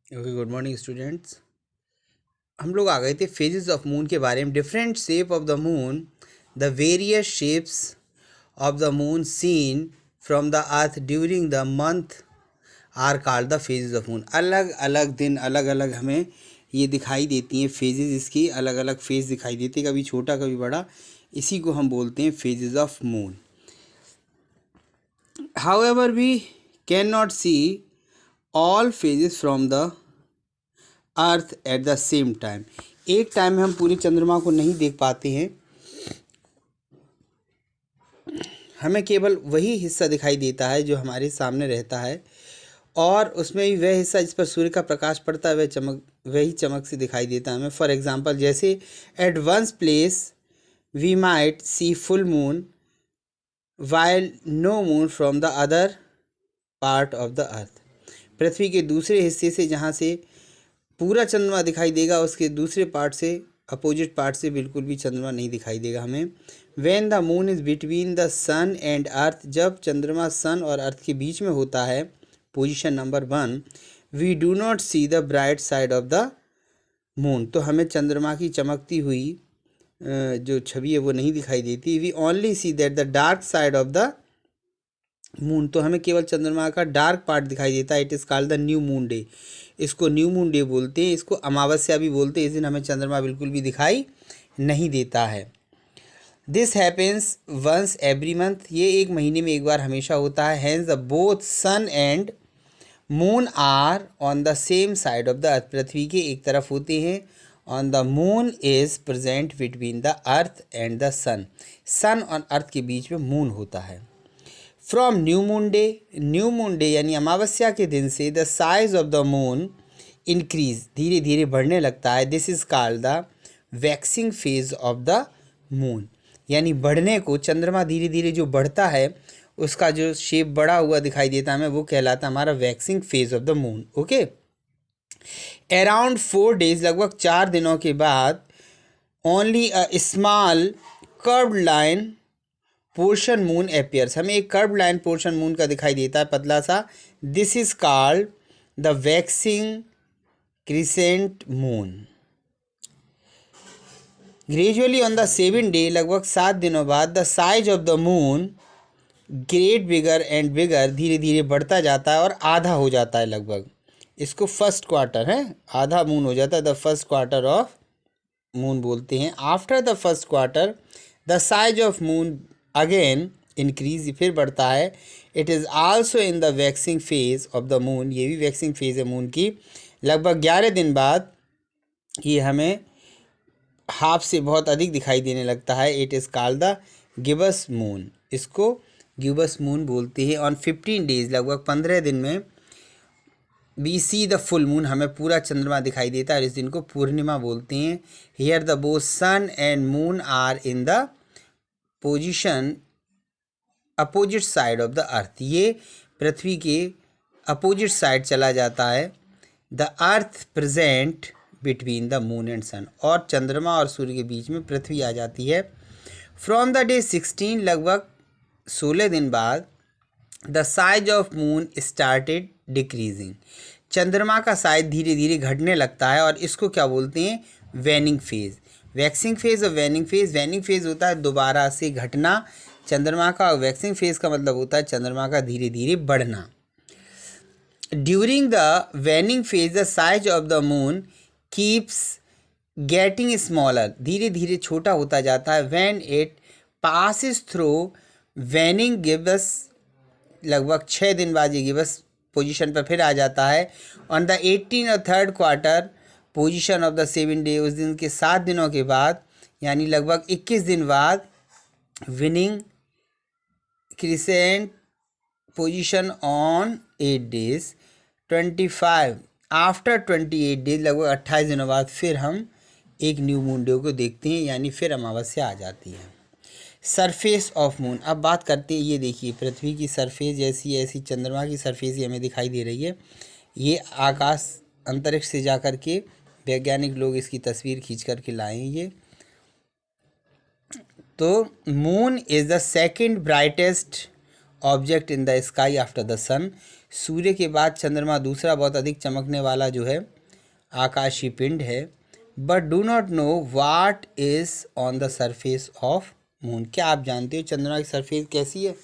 Okay, good morning students. हम लोग आ गए थे फेजेस ऑफ मून के बारे में। Different shape of the moon, the various shapes of the moon seen from the earth during the month are called the phases of moon. अलग अलग दिन अलग अलग हमें ये दिखाई देती हैं फेजेस, इसकी अलग अलग फेज दिखाई देती है, कभी छोटा कभी बड़ा। इसी को हम बोलते हैं phases of moon. However we can not see all phases from the earth at the same time. एक टाइम में हम पूरी चंद्रमा को नहीं देख पाते हैं, हमें केवल वही हिस्सा दिखाई देता है जो हमारे सामने रहता है, और उसमें भी वह हिस्सा जिस पर सूर्य का प्रकाश पड़ता है वही चमक से दिखाई देता है हमें। फॉर एग्जांपल, जैसे at once place we might see full moon while no moon from the other part of the earth. पृथ्वी के दूसरे हिस्से से जहाँ से पूरा चंद्रमा दिखाई देगा, उसके दूसरे पार्ट से, अपोजिट पार्ट से बिल्कुल भी चंद्रमा नहीं दिखाई देगा हमें। When the moon is between the sun and earth, जब चंद्रमा सन और अर्थ के बीच में होता है, position number 1, we do not see the bright side of the moon, तो हमें चंद्रमा की चमकती हुई जो छवि है वो नहीं दिखाई देती। We only see that the dark side of the moon, तो हमें केवल चंद्रमा का डार्क पार्ट दिखाई देता है। It is called the new moon day. इसको न्यू मून डे बोलते हैं, इसको अमावस्या भी बोलते हैं। इस दिन हमें चंद्रमा बिल्कुल भी दिखाई नहीं देता है। This happens once every month, ये एक महीने में एक बार हमेशा होता है। Hence the both sun and moon are on the same side of the earth, पृथ्वी के एक तरफ होते हैं। On the moon is present between the earth and the sun, sun और अर्थ के बीच में मून होता है। फ्रॉम न्यू मून डे यानी अमावस्या के दिन से the size of the moon increase, धीरे धीरे बढ़ने लगता है। This is called the waxing phase of the moon, यानी बढ़ने को, चंद्रमा धीरे धीरे जो बढ़ता है उसका जो शेप बड़ा हुआ दिखाई देता है हमें, वो कहलाता है हमारा waxing phase of the moon. Okay, around 4 days, लगभग 4 दिनों के बाद, only a small curved line portion moon appears, हमें एक कर्व लाइन पोर्शन मून का दिखाई देता है, पतला सा। This is called the waxing crescent moon. Gradually on the 7th day, लगभग 7 दिनों बाद, the size of the moon great bigger and bigger, धीरे धीरे बढ़ता जाता है और आधा हो जाता है लगभग। इसको फर्स्ट क्वार्टर है, आधा मून हो जाता है, the first quarter of moon बोलते हैं। After the first quarter the size of moon again increase, फिर बढ़ता है। It is also in the waxing phase of the moon, ये भी वैक्सिंग फेज है मून की। लगभग 11 दिन बाद ये हमें हाफ से बहुत अधिक दिखाई देने लगता है। It is called the gibbous moon, इसको गिबस मून बोलते हैं। ऑन 15 डेज, लगभग 15 दिन में, we see the full moon, हमें पूरा चंद्रमा दिखाई देता है और इस दिन को पूर्णिमा बोलते हैं। Here the both sun and moon are in the position opposite side of the earth, ये पृथ्वी के अपोजिट साइड चला जाता है। The earth present between the moon and sun, और चंद्रमा और सूर्य के बीच में पृथ्वी आ जाती है। फ्रॉम द डे 16, लगभग 16 दिन बाद, the size of moon started decreasing, चंद्रमा का साइज धीरे धीरे घटने लगता है, और इसको क्या बोलते हैं, वैनिंग फेज। वैक्सिंग फेज और वैनिंग फेज, वैनिंग फेज होता है दोबारा से घटना चंद्रमा का, वैक्सिंग फेज का मतलब होता है चंद्रमा का धीरे धीरे बढ़ना। During the waning phase the size of the moon keeps getting smaller, धीरे धीरे छोटा होता जाता है। When it passes through waning Gibbs, लगभग 6 दिन बाद ये गिब्स पोजीशन पर फिर आ जाता है। ऑन द 18 और 3rd quarter position of the 7 day, उस दिन के 7 दिनों के बाद, यानी लगभग 21 दिन बाद, winning crescent position on 8 days 25, after 28 days, लगभग 28 दिनों बाद फिर हम एक न्यू मून डे को देखते हैं, यानी फिर अमावस्या आ जाती है। सरफेस ऑफ मून, अब बात करते हैं, ये देखिए पृथ्वी की सरफेस जैसी ऐसी चंद्रमा की सरफेस ही हमें दिखाई दे रही है। ये आकाश अंतरिक्ष से जा कर के वैज्ञानिक लोग इसकी तस्वीर खींच कर के लाए हैं ये। तो moon is the second brightest object in the sky after the sun, सूर्य के बाद चंद्रमा दूसरा बहुत अधिक चमकने वाला जो है आकाशीय पिंड है। But do not know what is on the surface of moon. क्या आप जानते हो चंद्रमा की सरफेस कैसी है?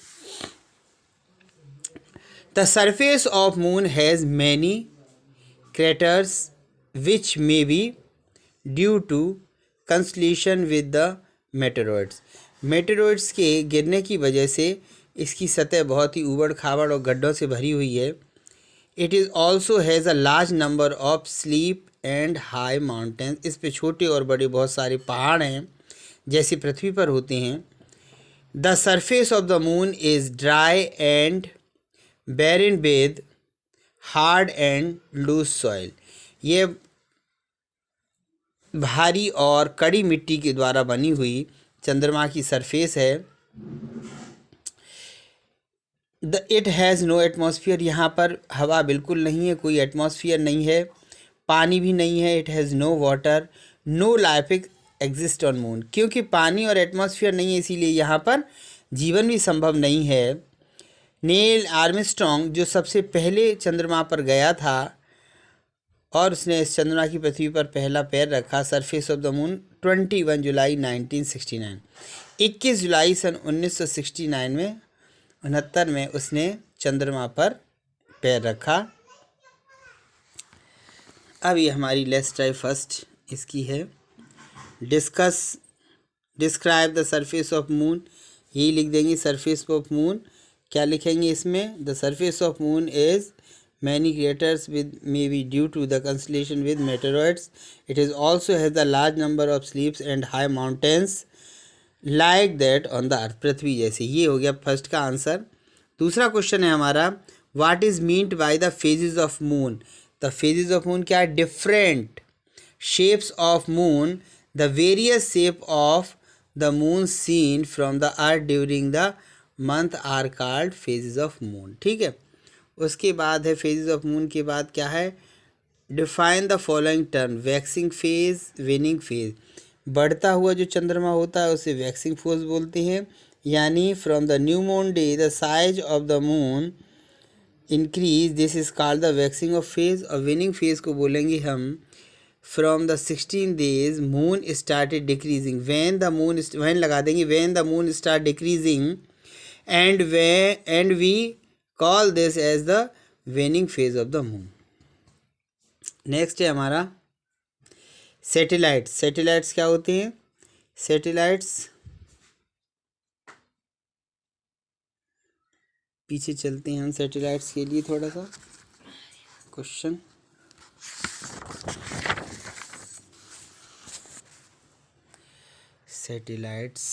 The surface of moon has many craters which may be due to constellation with the meteoroids। Meteoroids के गिरने की वजह से इसकी सतह बहुत ही ऊबड़ खाबड़ और गड्ढों से भरी हुई है। It is also has a large number of sleep and high mountains. इस पे छोटे और बड़े बहुत सारे पहाड़ हैं जैसे पृथ्वी पर होते हैं। The surface of the moon is dry and barren with hard and loose soil. ये भारी और कड़ी मिट्टी के द्वारा बनी हुई चंद्रमा की सरफेस है। It has no atmosphere. यहाँ पर हवा बिल्कुल नहीं है, कोई एटमॉस्फेयर नहीं है, पानी भी नहीं है। It has no water, no life exist on moon. क्योंकि पानी और एटमॉस्फेयर नहीं है इसीलिए यहाँ पर जीवन भी संभव नहीं है। नील आर्मस्ट्रॉन्ग जो सबसे पहले चंद्रमा पर गया था और उसने इस चंद्रमा की पृथ्वी पर पहला पैर रखा, सरफेस ऑफ द मून 21 जुलाई 1969, 21 जुलाई सन 1969 में 69 में उसने चंद्रमा पर पैर रखा। अब ये हमारी लेट्स ट्राई फर्स्ट इसकी है। Describe the surface of moon. यही लिख देंगे सरफेस ऑफ मून। क्या लिखेंगे इसमें? The surface of moon is many craters with may be due to the constellation with meteoroids. It is also has the large number of slips and high mountains like that on the earth. पृथ्वी जैसे। ये हो गया first का answer. दूसरा question है हमारा, what is meant by the phases of moon. The phases of moon क्या है? Different shapes of moon, the various shape of the moon seen from the earth during the month are called phases of moon. ठीक है। उसके बाद है phases of moon के बाद क्या है? Define the following term. Waxing phase, winning phase. बढ़ता हुआ जो चंद्रमा होता है उसे वैक्सिंग फेज बोलते हैं। यानी from the new moon day the size of the moon increase, this is called the waxing of phase. और विनिंग फेज को बोलेंगे हम from the 16 days moon started decreasing. When लगा देंगे, when the moon start decreasing and we call this as the waning phase of the moon। Next है हमारा satellites. Satellites क्या होते हैं? सैटेलाइट्स, पीछे चलते हैं हम सैटेलाइट्स के लिए थोड़ा सा क्वेश्चन। सैटेलाइट्स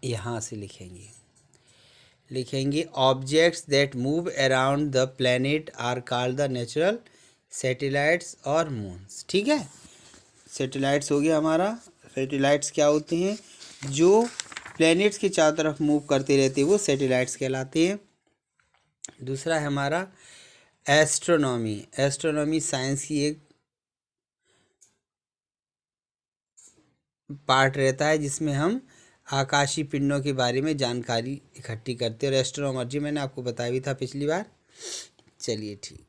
यहाँ से लिखेंगे objects that move around the planet are called the natural satellites और मून्स। ठीक है। सैटेलाइट्स हो गया हमारा। सैटेलाइट्स क्या होते हैं? जो प्लैनेट्स के चारों तरफ मूव करते रहते हैं वो सैटेलाइट्स कहलाते हैं। दूसरा है हमारा एस्ट्रोनॉमी। एस्ट्रोनॉमी साइंस की एक पार्ट रहता है जिसमें हम आकाशीय पिंडों के बारे में जानकारी इकट्ठी करते हैं। और एस्ट्रोनॉमर्जी मैंने आपको बताया भी था पिछली बार। चलिए ठीक।